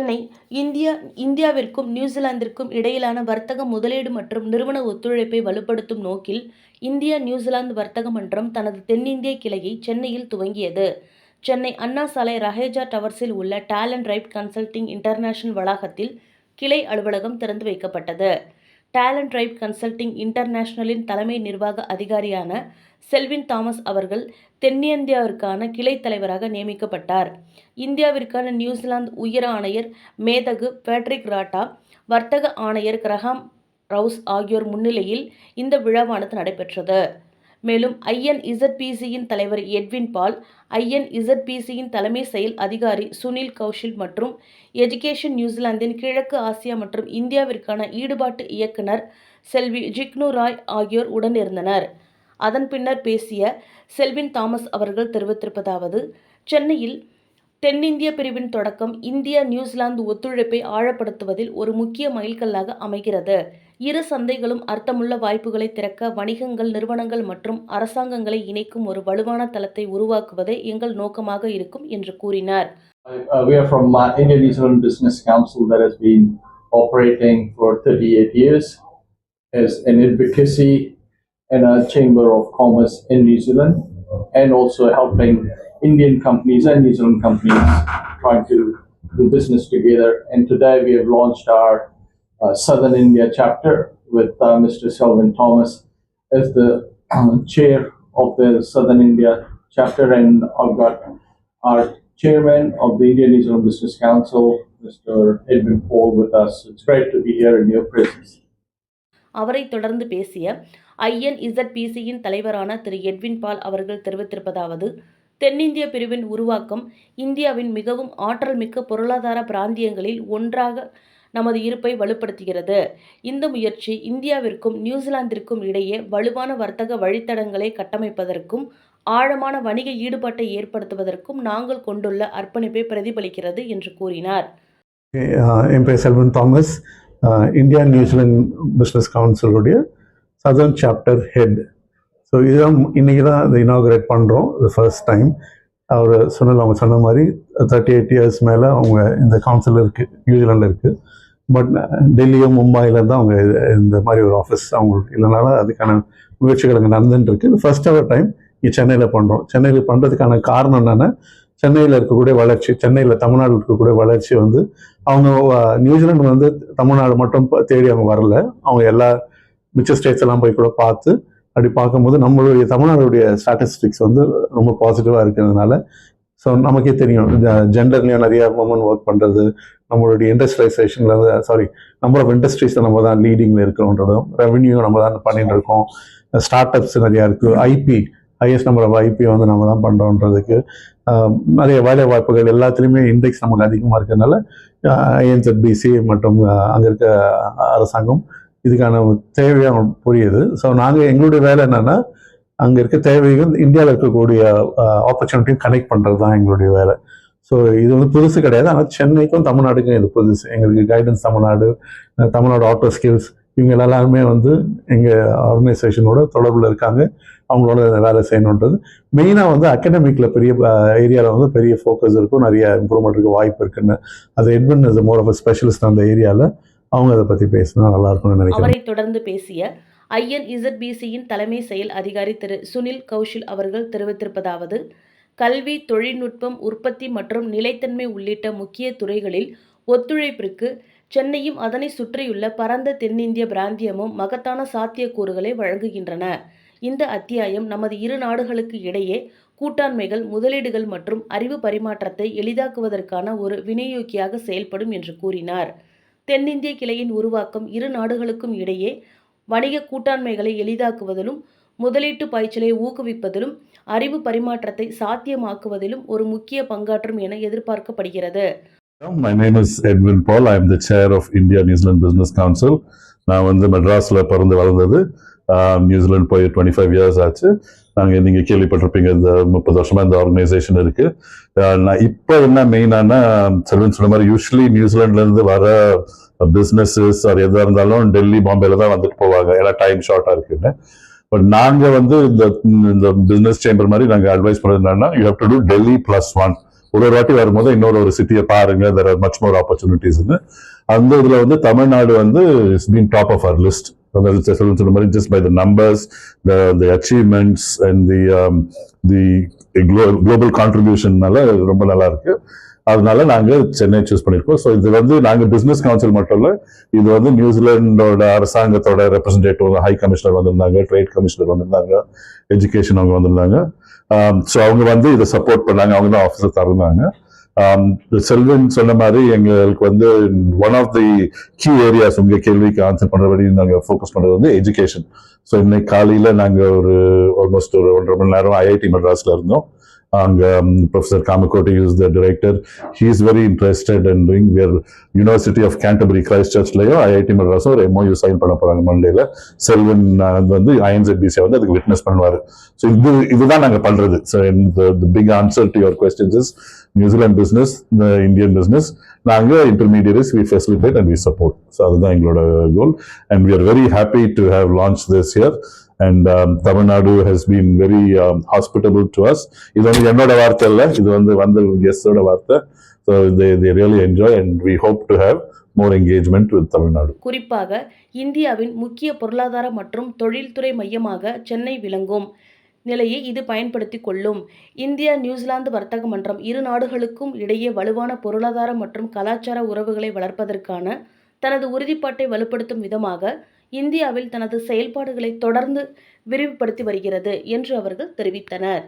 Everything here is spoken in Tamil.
சென்னை இந்தியாவிற்கும் நியூசிலாந்திற்கும் இடையிலான வர்த்தக முதலீடு மற்றும் நிறுவன ஒத்துழைப்பை வலுப்படுத்தும் நோக்கில் இந்தியா நியூசிலாந்து வர்த்தக மன்றம் தனது தென்னிந்திய கிளையை சென்னையில் துவங்கியது. சென்னை அண்ணா சாலை ரஹேஜா டவர்ஸில் உள்ள டேலண்ட் ரைட் கன்சல்டிங் இன்டர்நேஷனல் வளாகத்தில் கிளை அலுவலகம் திறந்து வைக்கப்பட்டது. டேலண்ட் ரைட் கன்சல்டிங் இன்டர்நேஷனலின் தலைமை நிர்வாக அதிகாரியான செல்வின் தாமஸ் அவர்கள் தென்னிந்தியாவிற்கான கிளை தலைவராக நியமிக்கப்பட்டார். இந்தியாவிற்கான நியூசிலாந்து உயர் ஆணையர் மேதகு பேட்ரிக் ராட்டா, வர்த்தக ஆணையர் கிரஹாம் ரவுஸ் ஆகியோர் முன்னிலையில் இந்த விழாவானது நடைபெற்றது. மேலும் INZPCயின் தலைவர் எட்வின் பால், INZPCயின் தலைமை செயல் அதிகாரி சுனில் கௌஷில் மற்றும் எஜுகேஷன் நியூசிலாந்தின் கிழக்கு ஆசியா மற்றும் இந்தியாவிற்கான ஈடுபாட்டு இயக்குனர் செல்வி ஜிக்னு ராய் ஆகியோர் உடனிருந்தனர். அதன் பின்னர் பேசிய செல்வின் தாமஸ் அவர்கள் தெரிவித்திருப்பதாவது: சென்னையில் தென்னிந்திய பிரிவின் தொடக்கம் இந்தியா நியூசிலாந்து ஒத்துழைப்பை ஆழப்படுத்துவதில் ஒரு முக்கிய மைல்கல்லாக அமைகிறது. இரு சந்தைகளும் அர்த்தமுள்ள வாய்ப்புகளை திறக்க வணிகங்கள், நிறுவனங்கள் மற்றும் அரசாங்கங்களை இணைக்கும் ஒரு வலுவான தளத்தை உருவாக்குவதே எங்கள் நோக்கமாக இருக்கும் என்று கூறினார். We are from India New Zealand Business Council that has been operating for 38 years as an advocacy and a chamber of commerce in New Zealand, and also helping Indian companies and New Zealand companies trying to do business together. And today we have launched our Southern India chapter with Mr. Selvin Thomas as the chair of the Southern India chapter, and I've got our chairman of the India New Zealand Business Council, Mr. Edwin Paul, with us. It's great to be here in your presence. அவரை தொடர்ந்து பேசிய INZPCயின் தலைவரான திரு எட்வின் பால் அவர்கள் தெரிவித்திருப்பதாவது: தென்னிந்திய பிரிவின் உருவாக்கம் இந்தியாவின் மிகவும் ஆற்றல் மிக்க பொருளாதார பிராந்தியங்களில் ஒன்றாக நமது இருப்பை வலுப்படுத்துகிறது. இந்த முயற்சி இந்தியாவிற்கும் நியூசிலாந்திற்கும் இடையே வலுவான வர்த்தக வழித்தடங்களை கட்டமைப்பதற்கும் ஆழமான வணிக ஈடுபாட்டை ஏற்படுத்துவதற்கும் நாங்கள் கொண்டுள்ள அர்ப்பணிப்பை பிரதிபலிக்கிறது என்று கூறினார். என் பேர் Selvan Thomas, India New Zealand business கவுன்சிலுடைய சதர்ன் சாப்டர் ஹெட். ஸோ இதுதான் இன்றைக்கி தான் அதை இனாகுரேட் பண்ணுறோம். இது ஃபர்ஸ்ட் டைம். அவங்க சொன்ன மாதிரி 38 இயர்ஸ் மேலே அவங்க இந்த கவுன்சில் இருக்குது, நியூசிலாண்டில் இருக்குது. பட் டெல்லியோ மும்பையில் தான் அவங்க இந்த மாதிரி ஒரு ஆஃபீஸ் அவங்களுக்கு இல்லைனால அதுக்கான முயற்சிகள் அங்கே நடந்துட்டு இருக்குது. இது ஃபர்ஸ்ட் எவர் டைம் இங்கே சென்னையில் பண்ணுறோம். சென்னையில் பண்ணுறதுக்கான காரணம் என்னென்னா, சென்னையில் இருக்கக்கூடிய வளர்ச்சி, சென்னையில் தமிழ்நாடு இருக்கக்கூடிய வளர்ச்சி வந்து அவங்க நியூசிலாந்து வந்து தமிழ்நாடு மட்டும் தேடி அவங்க வரல. அவங்க எல்லா மிச்ச ஸ்டேட்ஸ் எல்லாம் போய் கூட பார்த்து அப்படி பார்க்கும்போது நம்மளுடைய தமிழ்நாடுடைய ஸ்டாட்டிஸ்டிக்ஸ் வந்து ரொம்ப பாசிட்டிவாக இருக்கிறதுனால, ஸோ நமக்கே தெரியும் ஜெண்டர்லேயும் நிறைய உமன் ஒர்க் பண்ணுறது, நம்மளுடைய இண்டஸ்ட்ரியலைசேஷனில் நம்பர் ஆஃப் இண்டஸ்ட்ரீஸில் நம்ம தான் லீடிங்கில் இருக்கிறோன்றதும், ரெவன்யூ நம்ம தான் பண்ணிட்டு இருக்கோம், ஸ்டார்ட் அப்ஸ் நிறையா இருக்குது, ஹையஸ்ட் நம்பர் ஆஃப் ஐபி வந்து நம்ம தான் பண்ணுறோன்றதுக்கு நிறைய வேலை வாய்ப்புகள் எல்லாத்துலேயுமே இண்டெக்ஸ் நமக்கு அதிகமாக இருக்கிறதுனால INZPC மற்றும் அங்கே இருக்க அரசாங்கம் இதுக்கான தேவையாக புரியுது. ஸோ நாங்கள் எங்களுடைய வேலை என்னென்னா, அங்கே இருக்க தேவைகள் இந்தியாவில் இருக்கக்கூடிய ஆப்பர்ச்சுனிட்டியும் கனெக்ட் பண்ணுறது தான் எங்களுடைய வேலை. ஸோ இது வந்து புதுசு கிடையாது. ஆனால் சென்னைக்கும் தமிழ்நாடுக்கும் இது புதுசு. எங்களுக்கு கைடன்ஸ் தமிழ்நாடு ஆட்டோ ஸ்கில்ஸ் இவங்க எல்லாருமே வந்து எங்கள் ஆர்கனைசேஷனோட தொடர்பில் இருக்காங்க. அவங்களோட வேலை செய்யணுன்றது மெயினாக வந்து அகடமிக்கில் பெரிய ஏரியாவில் வந்து பெரிய ஃபோக்கஸ் இருக்கும், நிறைய இம்ப்ரூவ்மெண்ட் இருக்க வாய்ப்பு இருக்குன்னு. அது Edwin is more of a specialist அந்த ஏரியாவில். அவங்க அதை பற்றி பேசினா நல்லா இருக்கும்னு நினைக்கிறேன். அவரை தொடர்ந்து பேசிய INZPCயின் தலைமை செயல் அதிகாரி திரு சுனில் கௌஷில் அவர்கள் தெரிவித்திருப்பதாவது: கல்வி, தொழில்நுட்பம், உற்பத்தி மற்றும் நிலைத்தன்மை உள்ளிட்ட முக்கிய துறைகளில் ஒத்துழைப்பிற்கு சென்னையும் அதனை சுற்றியுள்ள பரந்த தென்னிந்திய பிராந்தியமும் மகத்தான சாத்தியக்கூறுகளை வழங்குகின்றன. இந்த அத்தியாயம் நமது இரு நாடுகளுக்கு இடையே கூட்டாண்மைகள், முதலீடுகள் மற்றும் அறிவு பரிமாற்றத்தை எளிதாக்குவதற்கான ஒரு விநியோகியாக செயல்படும் என்று கூறினார். தென்னிந்திய கிளையின் உருவாக்கம் இரு நாடுகளுக்கும் இடையே வணிக கூட்டாண்மைகளை எளிதாக்குவதிலும், முதலீட்டு பாய்ச்சலை ஊக்குவிப்பதிலும், அறிவு பரிமாற்றத்தை சாத்தியமாக்குவதிலும் ஒரு முக்கிய பங்காற்றும் என எதிர்பார்க்கப்படுகிறது. My name is Edwin Paul. I am the chair of India New Zealand Business Council. நான் வந்து மெட்ராஸில் பிறந்து வளர்ந்தது. நியூசிலாந்து போய் 25 இயர்ஸ் ஆச்சு. நாங்கள் நீங்கள் கேள்விப்பட்டிருப்பீங்க, இந்த 30 வருஷமாக இந்த ஆர்கனைசேஷன் இருக்குது. நான் இப்போ என்ன மெயினான செல்வன் சொன்ன மாதிரி யூஸ்வலி நியூசிலாண்ட்லேருந்து வர பிஸ்னஸஸ் அது எதாக இருந்தாலும் டெல்லி, பாம்பேல தான் வந்துட்டு போவாங்க, ஏன்னா டைம் ஷார்ட்டாக இருக்குன்னு. பட் நாங்கள் வந்து இந்த பிஸ்னஸ் சேம்பர் மாதிரி நாங்கள் அட்வைஸ் பண்ணுறது என்னன்னா, you have to do Delhi +1. ஒரு வாட்டி வரும்போது இன்னொரு சிட்டியை பாருங்க, there are much more opportunities. அந்த இதுல வந்து தமிழ்நாடு வந்து is been top of our list. சொன்ன மாதிரி just by the numbers, the achievements and the global contributionனால ரொம்ப நல்லா இருக்கு. அதனால நாங்க சென்னை சூஸ் பண்ணிருக்கோம். ஸோ இது வந்து நாங்க பிசினஸ் கவுன்சில் மட்டும் இல்ல, இது வந்து நியூசிலாண்டோட அரசாங்கத்தோட ரெப்ரஸன்டேட்டிவ், ஹை கமிஷனர் வந்திருந்தாங்க, ட்ரேட் கமிஷனர் வந்திருந்தாங்க, எஜுகேஷன் அவங்க வந்திருந்தாங்க. ஸோ அவங்க வந்து இதை சப்போர்ட் பண்ணாங்க, அவங்க தான் ஆஃபீஸர் தருந்தாங்க. செல்வன் சொன்ன மாதிரி எங்களுக்கு வந்து one of the key areas, உங்க கேள்விக்கு ஆன்சர் பண்றபடி நாங்க ஃபோக்கஸ் பண்றது வந்து எஜுகேஷன். ஸோ இன்னைக்கு காலையில நாங்க ஆல்மோஸ்ட் ஒரு 1.5 மணி நேரம் ஐஐடி மெட்ராஸ்ல இருந்தோம். அங்க professor Kamakoti is the director. He is very interested in doing. Where university of Canterbury Christ சர்ச்லயும் ஐஐடி மெட்ராஸும் ஒரு MOU சைன் பண்ண போறாங்க மண்டேல. செல்வன் வந்து INZBC வந்து அதுக்கு விட்னஸ் பண்ணுவாரு. ஸோ இதுதான் நாங்க பண்றது. So the big answer to your questions is New Zealand business, Indian business, நாங்க intermediaries, we facilitate and we support. So அதுதான் எங்களோட கோல். And we are very happy to have launched this here. And Tamil Nadu has been very hospitable to us. இது வந்து என்னோட வார்த்தை இல்ல, இது வந்து கெஸ்டோட வார்த்தை. So they really enjoy and we hope to have more engagement with Tamil Nadu. குறிப்பாக இந்தியாவின் முக்கிய பொருளாதார மற்றும் தொழில்துறை மையமாக சென்னை விளங்கும் நிலையை இது பயன்படுத்திக் கொள்ளும். இந்தியா நியூசிலாந்து வர்த்தக மன்றம் இரு நாடுகளுக்கும் இடையே வலுவான பொருளாதார மற்றும் கலாச்சார உறவுகளை வளர்ப்பதற்கான தனது உறுதிப்பாட்டை வலுப்படுத்தும் விதமாக இந்தியாவில் தனது செயல்பாடுகளை தொடர்ந்து விரிவுபடுத்தி வருகிறது என்று அவர்கள் தெரிவித்தனர்.